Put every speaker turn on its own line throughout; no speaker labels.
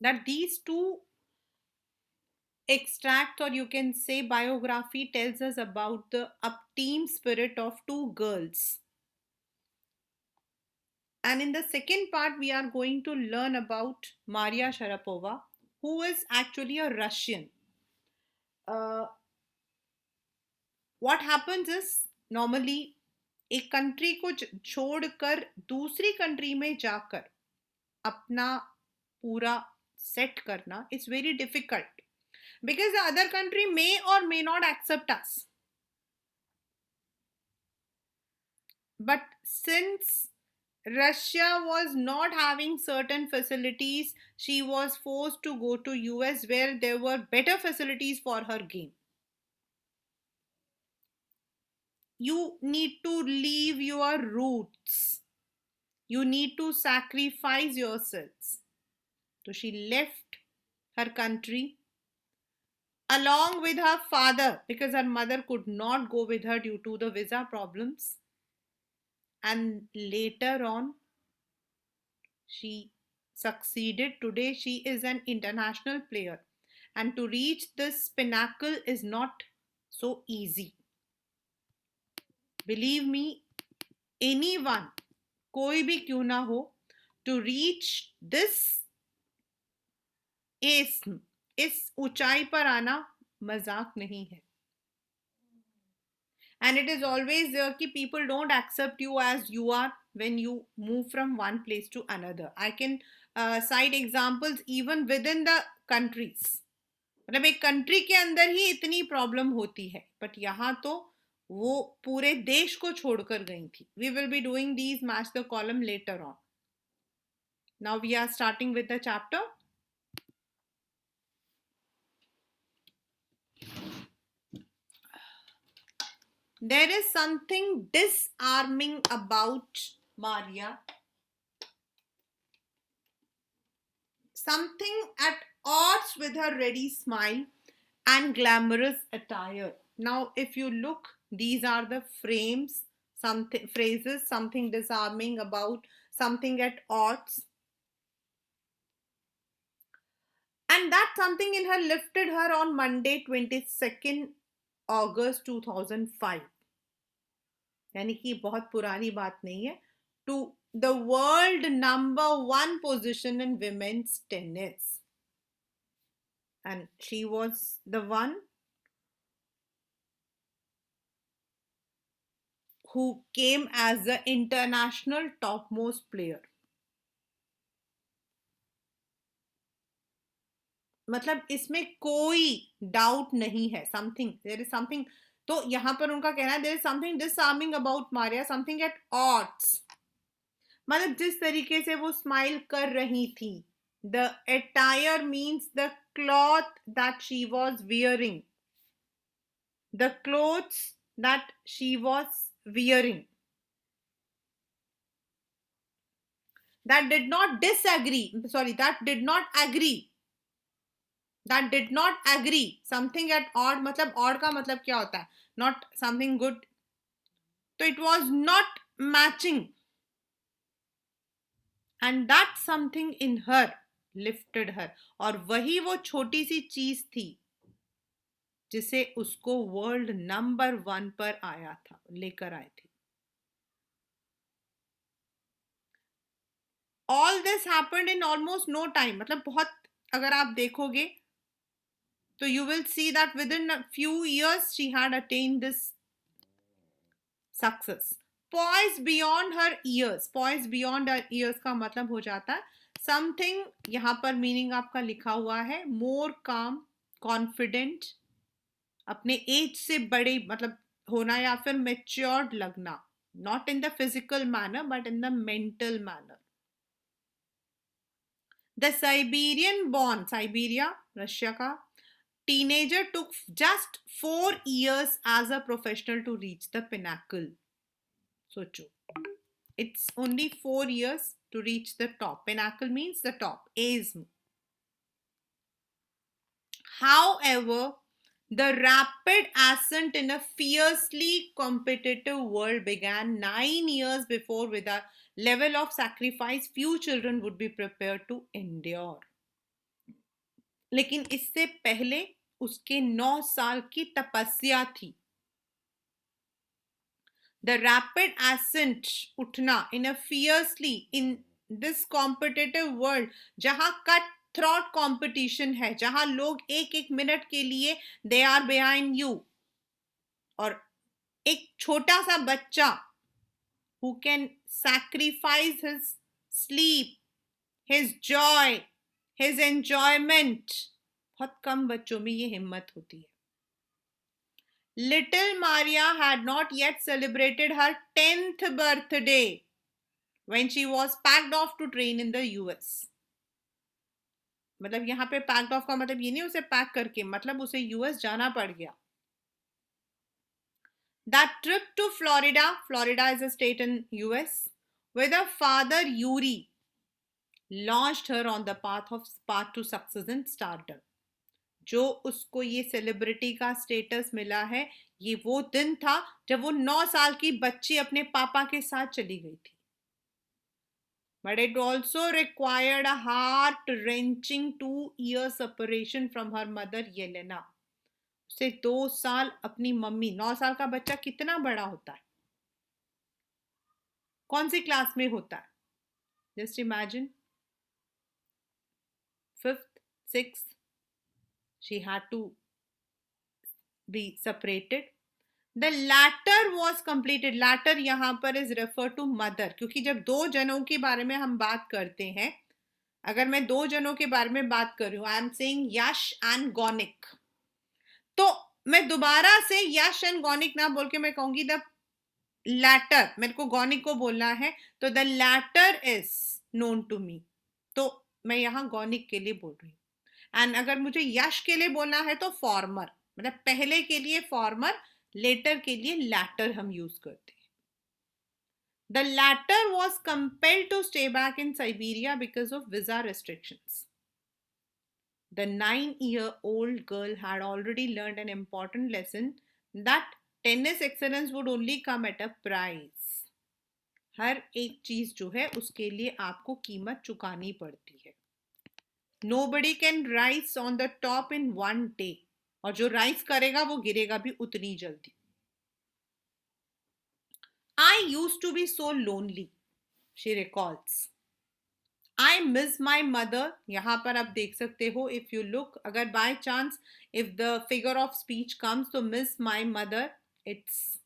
that these two extracts, or you can say biography, tells us about the up team spirit of two girls. And in the second part, we are going to learn about Maria Sharapova, who is actually a Russian. Uh, what happens is, normally एक country को छोड़कर दूसरी country में जाकर अपना पूरा set करना is very difficult, because the other country may or may not accept us. But since Russia was not having certain facilities, she was forced to go to US where there were better facilities for her game. You need to leave your roots. You need to sacrifice yourselves. So she left her country along with her father because her mother could not go with her due to the visa problems. And later on, she succeeded. Today, she is an international player. And to reach this pinnacle is not so easy. Believe me, anyone, koi bhi kyun na ho, to reach this ism, इस ऊंचाई पर आना मजाक नहीं है. And it is always there कि people don't accept you as you are when you move from one place to another. I can cite examples even within the countries. मतलब एक कंट्री के अंदर ही इतनी प्रॉब्लम होती है, बट यहाँ तो वो पूरे देश को छोड़कर गई थी. We will be doing these match the column later on. Now we are starting with the chapter. There is something disarming about Maria. Something at odds with her ready smile and glamorous attire. Now, if you look, these are the frames, something phrases, something disarming about, something at odds. And that something in her lifted her on Monday, 22nd August 2005. यानी कि बहुत पुरानी बात नहीं है. To the world number 1 position in women's tennis. And she was the one who came as the international topmost player. मतलब इसमें कोई डाउट नहीं है. Something there is something. तो यहां पर उनका कहना है there is something disarming about Maria, something at odds. मतलब जिस तरीके से वो स्माइल कर रही थी, the attire means the cloth that she was wearing, the clothes that she was wearing, that did not disagree, sorry, that did not agree, that did not agree. Something at odd, मतलब odd का मतलब क्या होता है? Not something good. So it was not matching. And that something in her lifted her. और वही वो छोटी सी चीज थी जिसे उसको वर्ल्ड नंबर 1 पर आया था, लेकर आए थे. All this happened in almost no time. मतलब बहुत, अगर आप देखोगे so you will see that within a few years she had attained this success. Poised beyond her years. Poised beyond her years का मतलब हो जाता है something, यहाँ पर मीनिंग आपका लिखा हुआ है more calm, confident, अपने एज से बड़े मतलब होना या फिर matured लगना. Not in the physical manner but in the mental manner. The Siberian born, Siberia, Russia का teenager took just 4 years as a professional to reach the pinnacle. Socho. It's only 4 years to reach the top. Pinnacle means the top. Ism. However, the rapid ascent in a fiercely competitive world began 9 years before with a level of sacrifice few children would be prepared to endure. लेकिन इससे पहले उसके 9 साल की तपस्या थी. The rapid ascent, उठना in a fiercely in this competitive world, जहां कट थ्रॉट कंपटीशन है, जहां लोग एक एक मिनट के लिए दे आर बिहाइंड यू, और एक छोटा सा बच्चा who can sacrifice his sleep, his joy, his enjoyment, बहुत कम बच्चों में ये हिम्मत होती है. Little Maria had not yet celebrated her 10th birthday when she was packed off to train in the US. मतलब यहाँ पे packed off का मतलब ये नहीं उसे पैक करके, मतलब उसे यूएस जाना पड़ गया. That trip to Florida, Florida is a state in US, with her father Yuri, launched her on the path to success and stardom. जो उसको ये सेलिब्रिटी का स्टेटस मिला है, ये वो दिन था जब वो 9 साल की बच्ची अपने पापा के साथ चली गई थी. But it also required a heart-wrenching 2-year separation from her mother Yelena. उसे 2 साल अपनी मम्मी, 9 साल का बच्चा कितना बड़ा होता है, कौन सी क्लास में होता है? Just imagine, 5th, 6th, she had to be separated. The latter was completed. Latter यहाँ पर is referred to mother, क्योंकि जब 2 जनों के बारे में हम बात करते हैं, अगर मैं 2 जनों के बारे में बात कर रही हूँ, I am saying Yash and Gaunik, तो मैं दोबारा से यश एंड गौनिक ना बोल के मैं कहूंगी द लैटर. मेरे को गौनिक को बोलना है, तो the letter is known to me, तो मैं यहाँ गौनिक के लिए बोल रही हूँ. एंड अगर मुझे यश के लिए बोलना है तो फॉर्मर, मतलब पहले के लिए फॉर्मर, लेटर के लिए लैटर हम यूज करते हैं. The latter was compelled to stay back in Siberia because of visa restrictions. The 9-year-old girl had already learned an important lesson that tennis excellence would only come at a price. हर एक चीज जो है उसके लिए आपको कीमत चुकानी पड़ती है. Nobody can rise on the top in one day. और जो राइज करेगा वो गिरेगा भी उतनी जल्दी. I used to be so lonely, she recalls. I miss my mother. यहाँ पर आप देख सकते हो, if you look, अगर by chance if the figure of speech comes to miss my mother, it's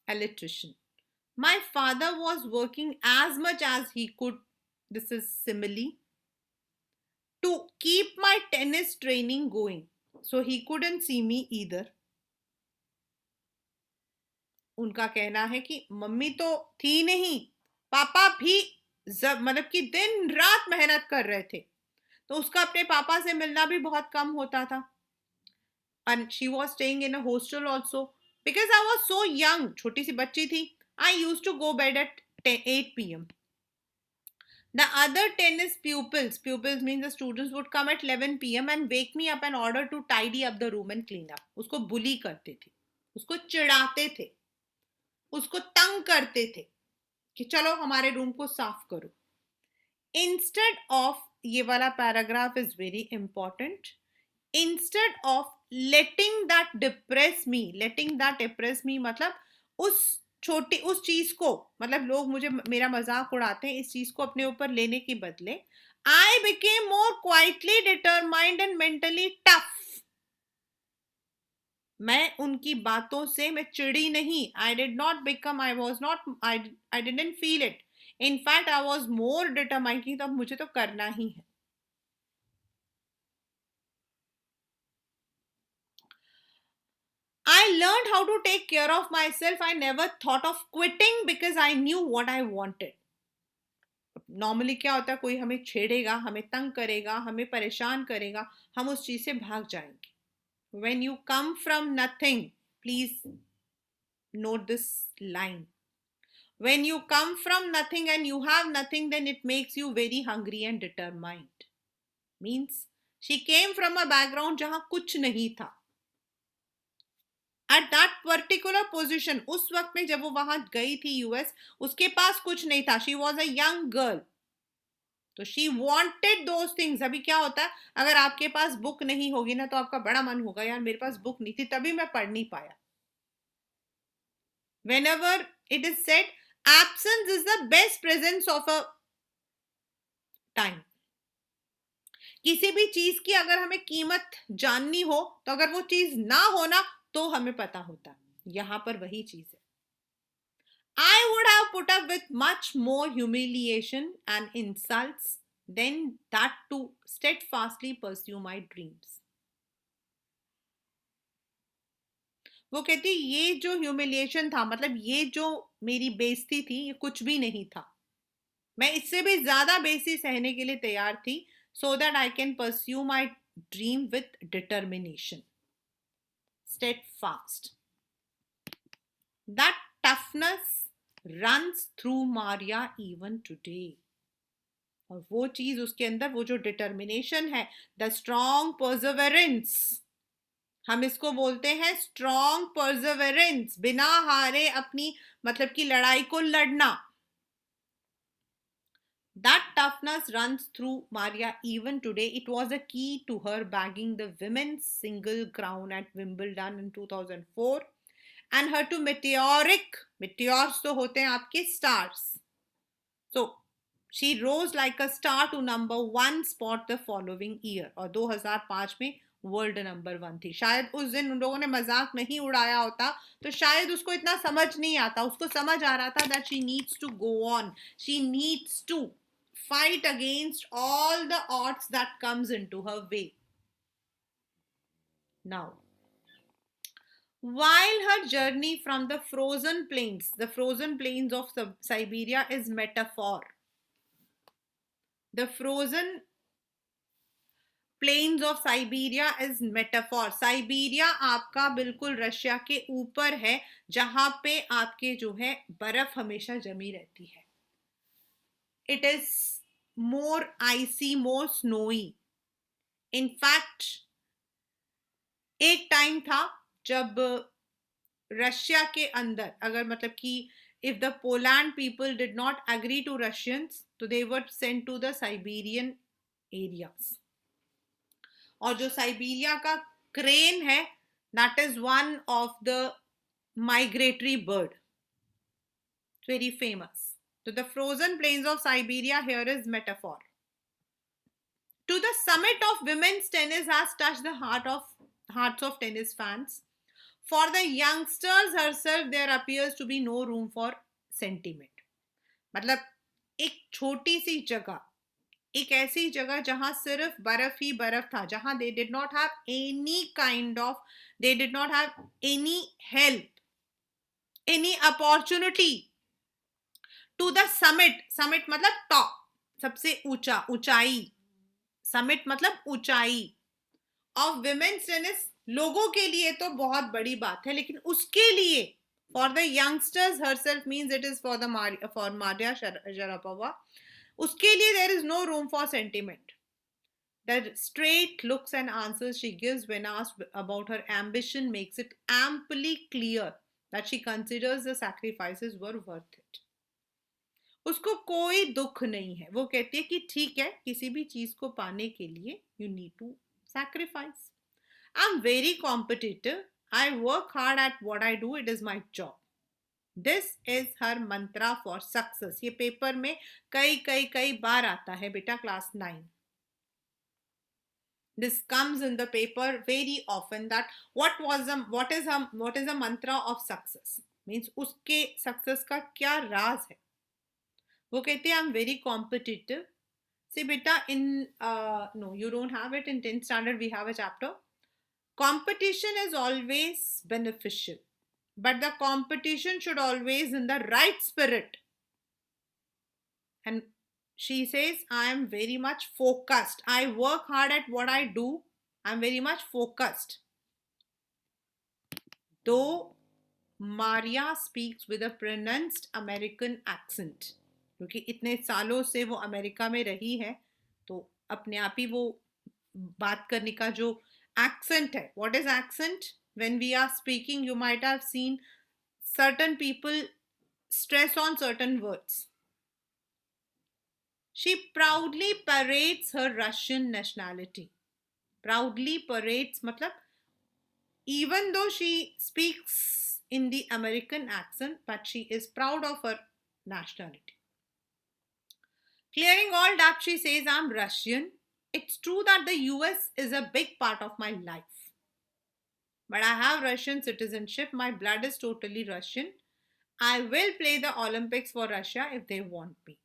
alliteration. My father was working as much as he could, this is simile, to keep my tennis training going. So he couldn't see me either. उनका कहना है कि mummy तो थी नहीं, पापा भी मतलब कि दिन रात मेहनत कर रहे थे, तो उसका अपने पापा से मिलना भी बहुत कम होता था. And she was staying in a hostel also because I was so young, छोटी सी बच्ची थी. I used to go bed at 8 p.m. The other tennis pupils means the students would come at 11 p.m. and wake me up in order to tidy up the room and clean up. उसको बुली करते थे, उसको चिढ़ाते थे, उसको तंग करते थे कि चलो हमारे रूम को साफ करो. Instead of, ये वाला paragraph is very important, instead of letting that depress me मतलब उस चीज को, मतलब लोग मुझे मेरा मजाक उड़ाते हैं, इस चीज को अपने ऊपर लेने के बदले I became more quietly determined and mentally tough. मैं उनकी बातों से मैं चिड़ी नहीं. I didn't feel it. In fact, I was more determined कि तब मुझे तो करना ही है. I learned how to take care of myself. I never thought of quitting because I knew what I wanted. Normally क्या होता है, कोई हमें छेड़ेगा, हमें तंग करेगा, हमें परेशान करेगा, हम उस चीज से भाग जाएंगे. When you come from nothing, please note this line. When you come from nothing and you have nothing, then it makes you very hungry and determined. Means she came from a background जहां कुछ नहीं था. At that particular position, उस वक्त में जब वो वहां गई थी यूएस, उसके पास कुछ नहीं था. She was a young girl. तो शी वॉन्टेड दोज थिंग्स. अभी क्या होता है, अगर आपके पास बुक नहीं होगी ना तो आपका बड़ा मन होगा यार मेरे पास बुक नहीं थी तभी मैं पढ़ नहीं पाया. Whenever it is said, absence is the best presence of a time. किसी भी चीज की अगर हमें कीमत जाननी हो तो अगर वो चीज ना होना तो हमें पता होता. यहां पर वही चीज है. I would have put up with much more humiliation and insults than that to steadfastly pursue my dreams. वो कहती ये जो ह्यूमिलिएशन था, मतलब ये जो मेरी बेइज्जती थी, ये कुछ भी नहीं था. मैं इससे भी ज्यादा बेइज्जती सहने के लिए तैयार थी, so that I can pursue my dream with determination. Steadfast. That toughness runs through Maria even today. और वो चीज उसके अंदर, वो जो डिटर्मिनेशन है, द स्ट्रॉन्ग परसेवरेंस, हम इसको बोलते हैं स्ट्रॉन्ग परसेवरेंस, बिना हारे अपनी मतलब की लड़ाई को लड़ना. That toughness runs through Maria even today. It was a key to her bagging the women's single crown at Wimbledon in 2004 and her to meteors तो होते हैं आपके stars. So she rose like a star to number 1 spot the following year. और 2005 में world number 1 थी. शायद उस दिन उन लोगों ने मजाक नहीं उड़ाया होता तो शायद उसको इतना समझ नहीं आता. उसको समझ आ रहा था that she needs to go on. She needs to fight against all the odds that comes into her way. Now, while her journey from the frozen plains of Siberia is metaphor. The frozen plains of Siberia is metaphor. Siberia आपका बिल्कुल Russia के ऊपर है जहां पे आपके जो है बर्फ हमेशा जमी रहती है. It is more icy, more snowy. In fact एक टाइम था जब रशिया के अंदर अगर मतलब कि if the Poland people did not agree to Russians, तो they were sent to the Siberian areas. और जो साइबेरिया का क्रेन है, that is one of the migratory bird. It's very famous. So the frozen plains of Siberia here is metaphor. To the summit of women's tennis has touched the hearts of tennis fans. For the youngsters herself, there appears to be no room for sentiment. मतलब एक छोटी सी जगह, एक ऐसी जगह जहां सिर्फ बर्फ ही बर्फ था, जहां they did not have any help, any opportunity. To the summit मतलब टॉप, सबसे ऊंचा, ऊंचाई. समिट मतलब ऊंचाई ऑफ विमेन्स टेनिस. लोगों के लिए तो बहुत बड़ी बात है, लेकिन उसके लिए for the youngsters herself means it is for Maria Sharapova. उसके लिए there is no room for sentiment. The straight looks and answers she gives when asked about her ambition makes it amply clear that she considers the sacrifices were worth it. उसको कोई दुख नहीं है. वो कहती है कि ठीक है, किसी भी चीज को पाने के लिए you need to sacrifice. I'm very competitive. I work hard at what I do. It is my job. This is her mantra for success. ये पेपर में कई बार आता है बेटा, class 9. This comes in the paper very often that what is a mantra of success, means उसके success का क्या राज है. वो कहते हैं I'm very competitive. See beta, in no, you don't have it in 10th standard. We have a chapter. Competition is always beneficial, but the competition should always in the right spirit. And she says, I am very much focused. I work hard at what I do. I'm very much focused. Though Maria speaks with a pronounced American accent, क्योंकि इतने सालों से वो America में रही है तो अपने आप ही वो बात करने का जो accent है. What is accent? When we are speaking, you might have seen certain people stress on certain words. She proudly parades her Russian nationality. Proudly parades matlab, even though she speaks in the American accent, but she is proud of her nationality. Clearing all doubt, she says, I'm Russian. It's true that the US is a big part of my life. But I have Russian citizenship. My blood is totally Russian. I will play the Olympics for Russia if they want me.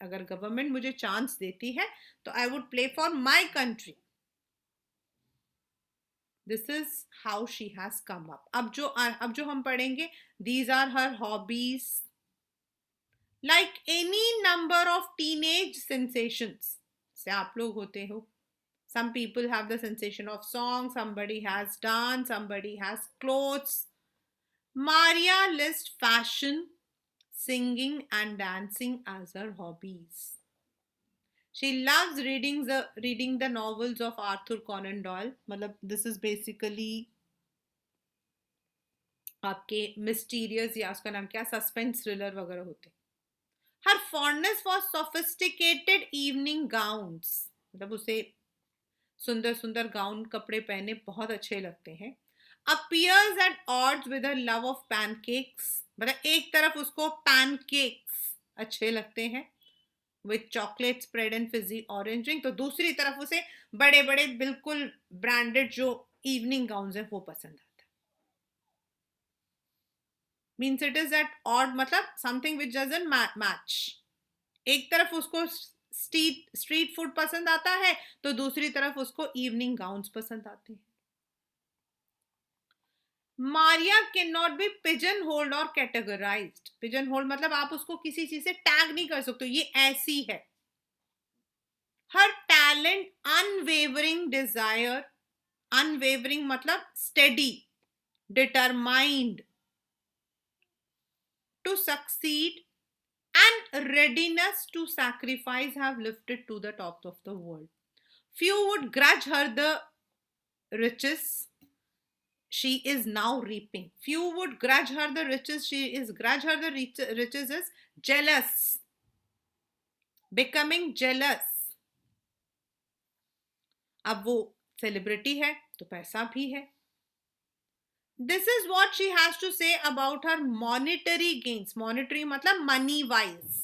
अगर government मुझे chance देती है तो I would play for my country. This is how she has come up. अब जो हम पढ़ेंगे, these are her hobbies. Like any number of teenage sensations से आप लोग होते हो. Some people have the sensation of song, somebody has dance, somebody has clothes. Maria lists fashion, singing and dancing as her hobbies. She loves reading the novels of Arthur Conan Doyle. मतलब this is basically आपके mysterious या उसका नाम क्या suspense thriller वगैरह होते हैं. Her fondness for sophisticated evening gowns. मतलब उसे सुंदर सुंदर गाउन कपड़े पहने बहुत अच्छे लगते हैं. Appears at odds with her love of pancakes. मतलब एक तरफ उसको pancakes अच्छे लगते हैं with chocolate spread and fizzy orange drink, तो दूसरी तरफ उसे बड़े बड़े बिल्कुल ब्रांडेड जो इवनिंग गाउन्स हैं वो पसंद आता है. Means it is at odd, मतलब समथिंग विच डजंट मैच. एक तरफ उसको स्ट्रीट फूड पसंद आता है तो दूसरी तरफ उसको इवनिंग गाउन्स पसंद आते हैं. Maria can not be pigeon hold और कैटेगराइज्ड. पिजन होल्ड मतलब आप उसको किसी चीज से टैग नहीं कर सकते, ये ऐसी है. Her talent, unwavering desire. Unwavering मतलब steady, determined to succeed and readiness to sacrifice have lifted to the top of the world. Few would grudge her the riches she is now reaping. Few would grudge her the riches she is. Grudge her the riches is jealous. Becoming jealous. अब वो celebrity है तो पैसा भी है. This is what she has to say about her monetary gains. Monetary matlab money wise.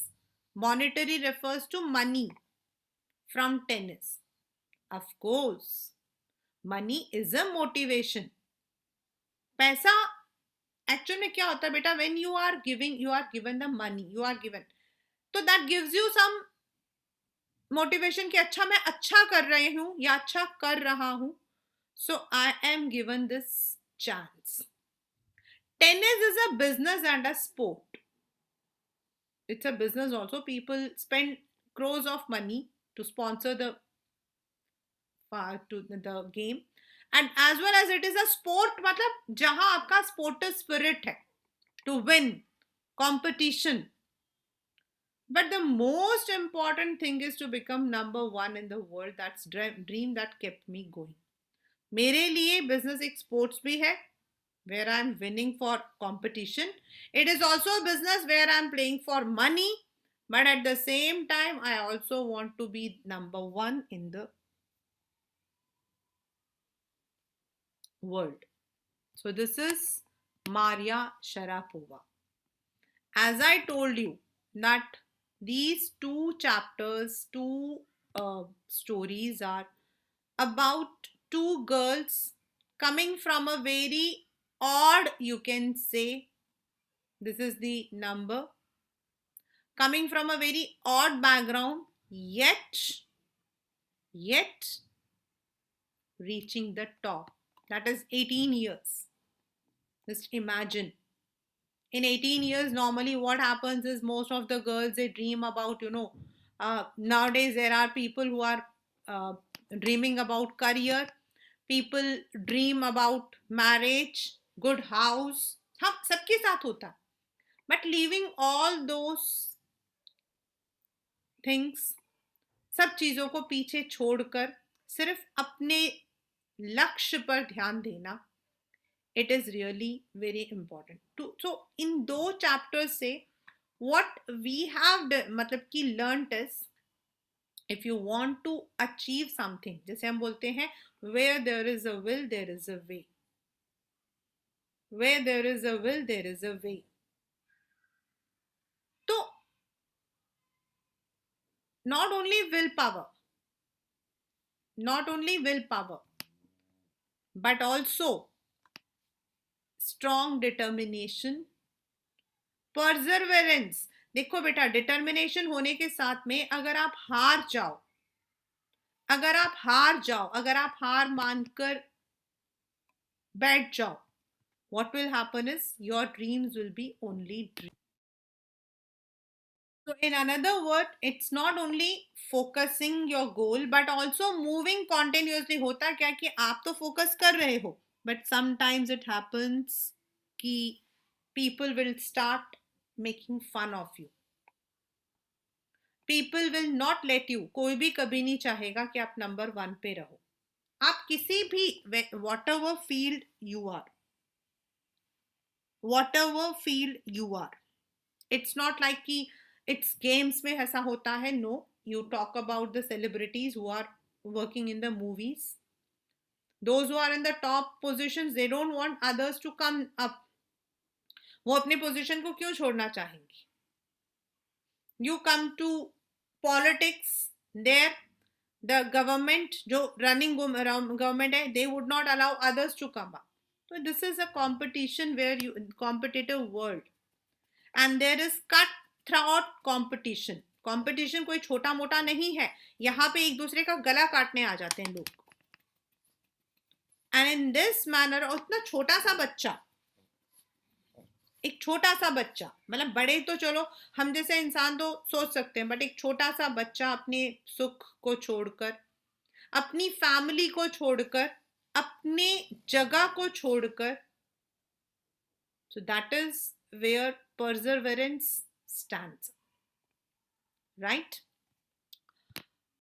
Monetary refers to money from tennis. Of course, money is a motivation. पैसा actual में क्या होता है बेटा? When you are given the money, you are given, तो that gives you some motivation कि अच्छा मैं अच्छा कर रही हूँ या अच्छा कर रहा हूँ. So I am given this chance. Tennis is a business and a sport. It's a business also. People spend crores of money to sponsor the game, and as well as it is a sport. मतलब जहां आपका sporter spirit है to win competition. But the most important thing is to become number one in the world. That's dream that kept me going. मेरे लिए business एक sports भी है where I'm winning for competition. It is also a business where I'm playing for money, but at the same time I also want to be number one in the world. So this is Maria Sharapova. As I told you that these two chapters, two stories are about two girls coming from a very odd, you can say, this is the number, coming from a very odd background, yet reaching the top. That is 18 years. Just imagine. In 18 years, normally what happens is most of the girls, they dream about, nowadays there are people who are dreaming about career. People dream about marriage, good house. हाँ, सबके साथ होता. But leaving all those things, सब चीजों को पीछे छोड़कर सिर्फ अपने लक्ष्य पर ध्यान देना, it is really very important. So in दो chapters से what we have मतलब कि learnt is if you want to achieve something, जैसे हम बोलते हैं where there is a will there is a way, where there is a will there is a way. तो not only willpower, not only willpower, but also strong determination, perseverance। देखो बेटा, determination होने के साथ में अगर आप हार जाओ, अगर आप हार जाओ, अगर आप हार मानकर बैठ जाओ, what will happen is your dreams will be only dreams. So in another word, it's not only focusing your goal but also moving continuously। होता क्या कि आप तो फोकस कर रहे हो, but sometimes it happens कि people will start making fun of you, people will not let you। कोई भी कभी नहीं चाहेगा कि आप नंबर 1 पे रहो। आप किसी भी whatever field you are, whatever field you are, it's not like कि it's games में ऐसा होता है। no, you talk about the celebrities who are working in the movies, those who are in the top positions, they don't want others to come up। वो अपने position को क्यों छोड़ना चाहेंगे? you come to politics, there the government जो running government है, they would not allow others to come up। so this is a competition where you competitive world, and there is cut throat competition। Competition कोई छोटा मोटा नहीं है, यहाँ पे एक दूसरे का गला काटने आ जाते हैं लोग। एंड इन दिस मैनर, उतना छोटा सा बच्चा, एक छोटा सा बच्चा, मतलब बड़े तो चलो हम जैसे इंसान तो सोच सकते हैं, बट एक छोटा सा बच्चा अपने सुख को छोड़कर, अपनी फैमिली को छोड़कर, अपने जगह को छोड़कर, so that is where perseverance stands, right?